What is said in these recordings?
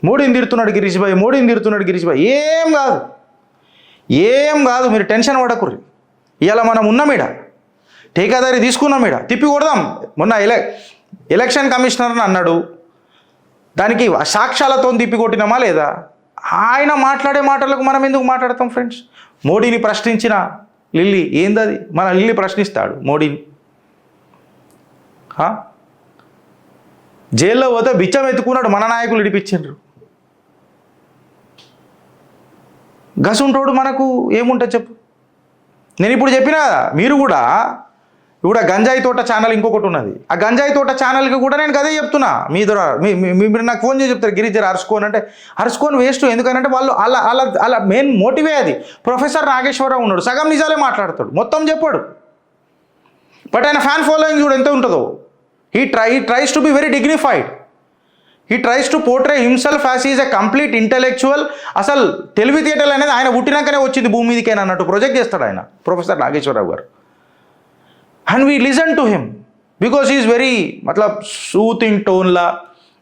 మోడీని తిడుతున్నాడు గిరీష్ భాయ్, మోడీని తిడుతున్నాడు గిరీష్ భాయ్. ఏం కాదు, మీరు టెన్షన్ పడకుర్రి. ఇవాళ మనం ఉన్నామీడ, ఠేకాదారి తీసుకున్నామీడ, తిప్పి కొడదాం. మొన్న ఎలక్షన్ కమిషనర్ని అన్నాడు, దానికి సాక్ష్యాలతో తిప్పి కొట్టినామా లేదా? ఆయన మాట్లాడే మాటలకు మనం ఎందుకు మాట్లాడతాం ఫ్రెండ్స్? మోడీని ప్రశ్నించిన లిల్లీ ఏందది? మన లిల్లీ ప్రశ్నిస్తాడు మోడీని. జైల్లో పోతే బిచ్చం ఎత్తుకున్నాడు, మన నాయకులు ఇడిపించిండ్రు. గసుంటోడు మనకు ఏముంటుంది చెప్పు? నేను ఇప్పుడు చెప్పినా కదా, మీరు కూడా గంజాయి తోట ఛానల్ ఇంకొకటి ఉన్నది, ఆ గంజాయి తోట ఛానల్కి కూడా నేను అదే చెప్తున్నా. మీ ద్వారా మీరు నాకు ఫోన్ చేసి చెప్తారు గిరిజర్ అరుచుకోని అంటే, అరుచుకొని వేస్ట్. ఎందుకంటే వాళ్ళు అలా మెయిన్ మోటివే అది. ప్రొఫెసర్ నాగేశ్వరరావు ఉన్నాడు, సగం నిజాలే మాట్లాడతాడు, మొత్తం చెప్పాడు. బట్ ఆయన ఫ్యాన్ ఫాలోయింగ్ చూడు ఎంత ఉంటుందో. He tries to be very dignified. He tries to portray himself as is a complete intellectual. అసలు తెలివితేటలు అనేది ఆయన పుట్టినాకనే వచ్చింది భూమి మీదకైనా అన్నట్టు ప్రొజెక్ట్ చేస్తాడు ఆయన, ప్రొఫెసర్ నాగేశ్వరరావు గారు. And we listen to him because is very మతలబ్ సూతింగ్ టోన్లా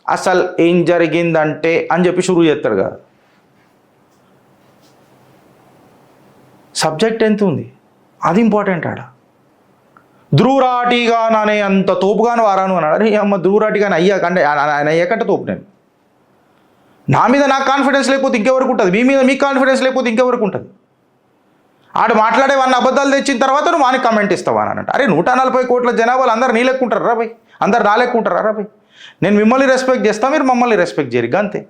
అసలు ఏం జరిగిందంటే అని చెప్పి షురూ చేస్తాడు కదా. సబ్జెక్ట్ ఎంత ఉంది అది ఇంపార్టెంట్. ఆడ ధ్రువరాటిగా నానే అంత తోపుగాను వారాను అన్నాడు. అరే అమ్మ ధ్రువరాటిగానే అయ్యాకంటే ఆయన అయ్యాకంటే తోపు. నేను నా మీద నాకు కాన్ఫిడెన్స్ లేకపోతే ఇంకెవరకు ఉంటుంది? మీ మీద మీకు కాన్ఫిడెన్స్ లేకపోతే ఇంకెవరకు ఉంటుంది? ఆడు మాట్లాడే వాళ్ళని అబద్ధాలు తెచ్చిన తర్వాత నువ్వు వానికి కమెంట్ ఇస్తావా అని అంటే, అరే 140 కోట్ల జనాభాలు అందరు నీ లెక్కుంటారు రా భయ్, అందరు నా లెక్కుంటారా రా భయ్? నేను మిమ్మల్ని రెస్పెక్ట్ చేస్తా, మీరు మమ్మల్ని రెస్పెక్ట్ చేయరు, అంతే.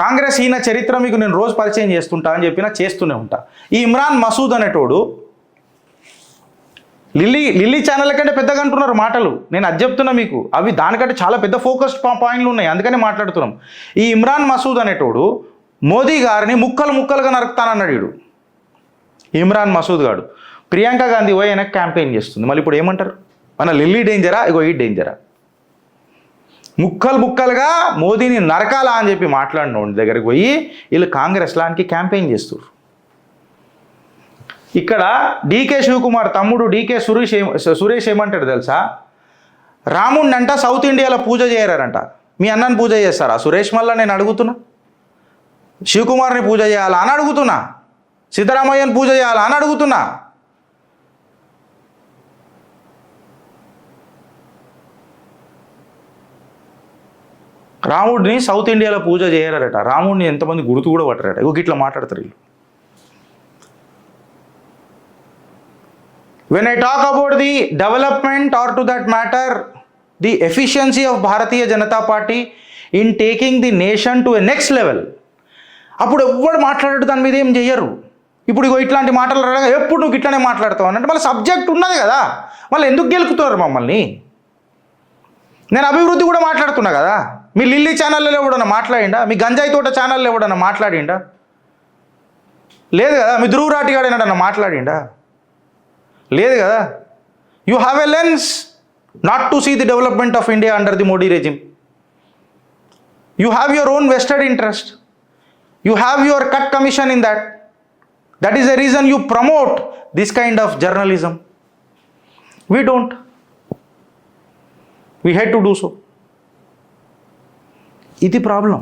కాంగ్రెస్ ఈయన చరిత్ర మీకు నేను రోజు పరిచయం చేస్తుంటా అని చెప్పినా చేస్తూనే ఉంటా. ఈ ఇమ్రాన్ మసూద్ అనేటోడు లిల్లీ ఛానల్ కంటే పెద్దగా అంటున్నారు మాటలు. నేను అది చెప్తున్నా మీకు, అవి దానికంటే చాలా పెద్ద ఫోకస్డ్ పాయింట్లు ఉన్నాయి, అందుకనే మాట్లాడుతున్నాం. ఈ ఇమ్రాన్ మసూద్ అనేటోడు మోదీ గారిని ముక్కలుగా నరుకుతానన్నాడు. వీడు ఇమ్రాన్ మసూద్ గారు ప్రియాంక గాంధీ పోయి ఆయనకు క్యాంపెయిన్ చేస్తుంది. మళ్ళీ ఇప్పుడు ఏమంటారు? మన లిల్లీ డేంజరా, ఇగో ఈ డేంజరా? ముక్కలుగా మోదీని నరకాలా అని చెప్పి మాట్లాడినోడి దగ్గరికి పోయి వీళ్ళు కాంగ్రెస్ లానికి క్యాంపెయిన్ చేస్తారు. ఇక్కడ డీకే శివకుమార్ తమ్ముడు డీకే సురేష్ ఏమంటాడు తెలుసా? రాముడిని అంట సౌత్ ఇండియాలో పూజ చేయరంట. మీ అన్నని పూజ చేస్తారా సురేష్? మళ్ళా నేను అడుగుతున్నా, శివకుమార్ని పూజ చేయాలా అని అడుగుతున్నా, సిద్ధరామయ్యని పూజ చేయాలా అని అడుగుతున్నా. రాముడిని సౌత్ ఇండియాలో పూజ చేయరట, రాముడిని ఎంతమంది గుర్తు కూడా పట్టరట. ఇగో ఇట్లా మాట్లాడతారు వీళ్ళు. When I talk about the development or to that matter the efficiency of Bharatiya Janata Party in taking the nation to a next level, అప్పుడు ఎవ్వడు మాట్లాడాడు దాని మీద ఏం చెయ్యరు. ఇప్పుడు ఇగో ఇట్లాంటి మాటలు రాగా ఎప్పుడు నువ్వు ఇట్లానే మాట్లాడతావు అంటే మళ్ళీ సబ్జెక్ట్ ఉన్నది కదా, మళ్ళీ ఎందుకు గెలుకుతున్నారు మమ్మల్ని? నేను అభివృద్ధి కూడా మాట్లాడుతున్నా కదా. మీ లిల్లీ ఛానల్లో ఎవడన్నా మాట్లాడిండా? మీ గంజాయి తోట ఛానల్లో ఎవడన్నా మాట్లాడిండా? లేదు కదా. మీ ధ్రువరాటిగాడు ఏనాడన్నా మాట్లాడిండా? లేదు కదా. You have a lens not to see the development of India under the Modi regime. You have your own vested interest. You have your cut commission in that. That is the reason you promote this kind of journalism. We don't. We had to do so. ఇది problem.